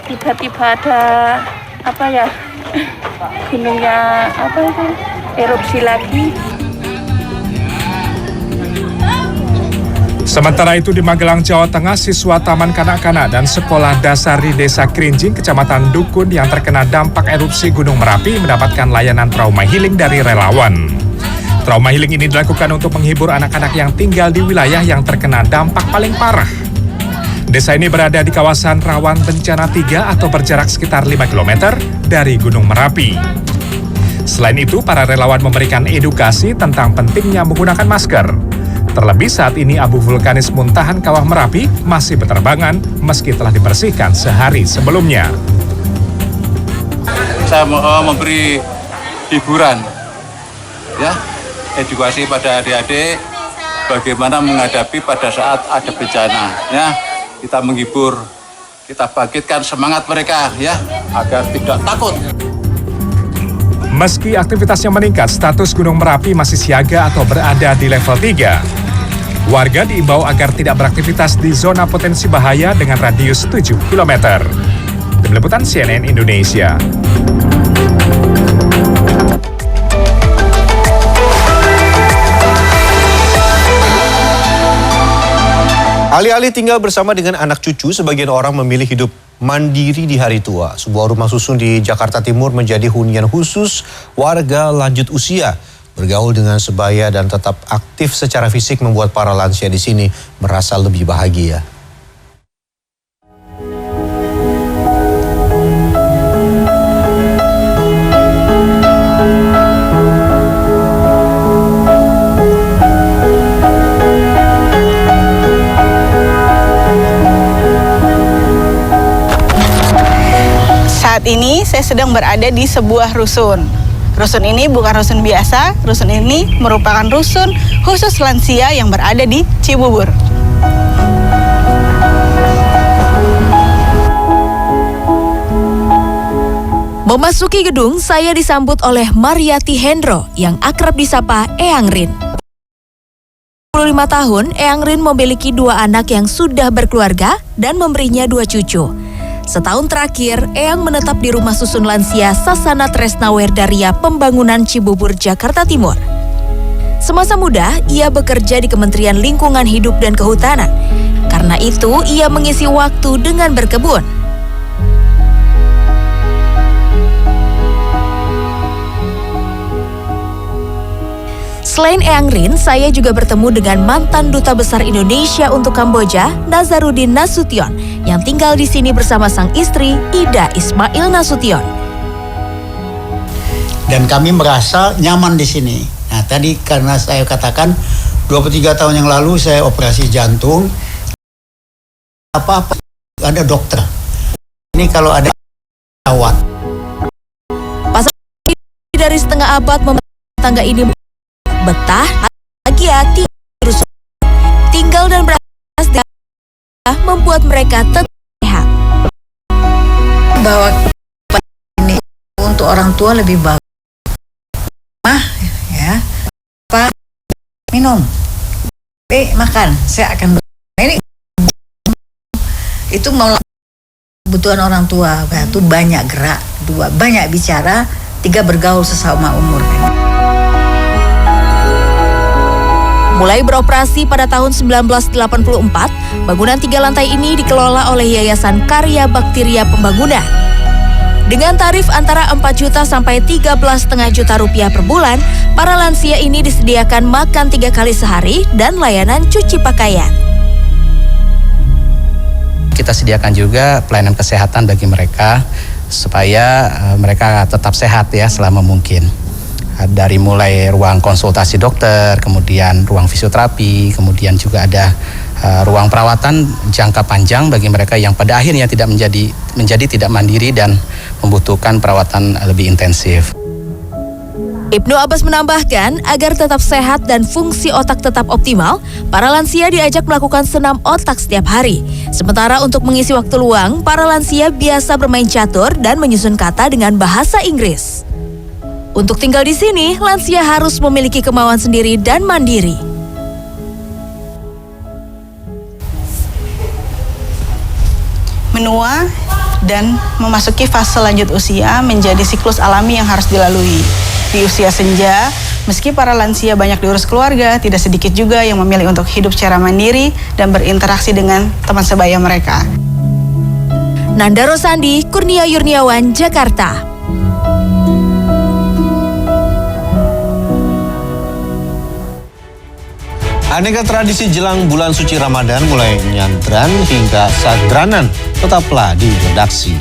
tiba-tiba ada apa ya, gunungnya apa itu erupsi lagi. Sementara itu di Magelang, Jawa Tengah, siswa Taman Kanak-kanak dan Sekolah Dasar di Desa Kerinjing, Kecamatan Dukun yang terkena dampak erupsi Gunung Merapi mendapatkan layanan trauma healing dari relawan. Trauma healing ini dilakukan untuk menghibur anak-anak yang tinggal di wilayah yang terkena dampak paling parah. Desa ini berada di kawasan rawan bencana 3 atau berjarak sekitar 5 km dari Gunung Merapi. Selain itu, para relawan memberikan edukasi tentang pentingnya menggunakan masker. Terlebih saat ini abu vulkanis muntahan Kawah Merapi masih berterbangan meski telah dibersihkan sehari sebelumnya. Saya memberi hiburan, ya, edukasi pada adik-adik bagaimana menghadapi pada saat ada bencana, ya. Kita menghibur, kita bangkitkan semangat mereka, ya, agar tidak takut. Meski aktivitasnya meningkat, status Gunung Merapi masih siaga atau berada di level 3. Warga diimbau agar tidak beraktivitas di zona potensi bahaya dengan radius 7 km. Tim Liputan CNN Indonesia. Alih-alih tinggal bersama dengan anak cucu, sebagian orang memilih hidup mandiri di hari tua. Sebuah rumah susun di Jakarta Timur menjadi hunian khusus warga lanjut usia. Bergaul dengan sebaya dan tetap aktif secara fisik membuat para lansia di sini merasa lebih bahagia. Saat ini saya sedang berada di sebuah rusun. Rusun ini bukan rusun biasa, rusun ini merupakan rusun khusus lansia yang berada di Cibubur. Memasuki gedung, saya disambut oleh Mariati Hendro yang akrab disapa Eyang Rin. 25 tahun, Eyang Rin memiliki 2 anak yang sudah berkeluarga dan memberinya 2 cucu. Setahun terakhir, Eyang menetap di rumah susun lansia Sasana Tresna Werdaria Pembangunan Cibubur, Jakarta Timur. Semasa muda, ia bekerja di Kementerian Lingkungan Hidup dan Kehutanan. Karena itu, ia mengisi waktu dengan berkebun. Selain Eyang Rin, saya juga bertemu dengan mantan Duta Besar Indonesia untuk Kamboja, Nazarudin Nasution, yang tinggal di sini bersama sang istri, Ida Ismail Nasution. Dan kami merasa nyaman di sini. Nah, tadi karena saya katakan 23 tahun yang lalu saya operasi jantung, apa-apa ada dokter. Ini kalau ada rawat. Pasal dari setengah abad tangga ini betah, bahagia, tinggal dan beraktivitas membuat mereka tetap sehat. Bahwa ini untuk orang tua lebih bagus. Ya, Pak, minum, makan. Saya akan ini itu mau kebutuhan orang tua. Itu banyak gerak, 2 banyak bicara, 3 bergaul sesama umur. Mulai beroperasi pada tahun 1984, bangunan 3 lantai ini dikelola oleh Yayasan Karya Baktiria Pembangunan. Dengan tarif antara 4 juta sampai 13,5 juta rupiah per bulan, para lansia ini disediakan makan 3 kali sehari dan layanan cuci pakaian. Kita sediakan juga pelayanan kesehatan bagi mereka supaya mereka tetap sehat ya selama mungkin. Dari mulai ruang konsultasi dokter, kemudian ruang fisioterapi, kemudian juga ada ruang perawatan jangka panjang bagi mereka yang pada akhirnya tidak menjadi tidak mandiri dan membutuhkan perawatan lebih intensif. Ibnu Abbas menambahkan, agar tetap sehat dan fungsi otak tetap optimal, para lansia diajak melakukan senam otak setiap hari. Sementara untuk mengisi waktu luang, para lansia biasa bermain catur dan menyusun kata dengan bahasa Inggris. Untuk tinggal di sini, lansia harus memiliki kemauan sendiri dan mandiri. Menua dan memasuki fase lanjut usia menjadi siklus alami yang harus dilalui. Di usia senja, meski para lansia banyak diurus keluarga, tidak sedikit juga yang memilih untuk hidup secara mandiri dan berinteraksi dengan teman sebaya mereka. Nanda Rosandi, Kurnia Yurniawan, Jakarta. Aneka tradisi jelang bulan suci Ramadan mulai nyantran hingga sadranan. Tetaplah di redaksi.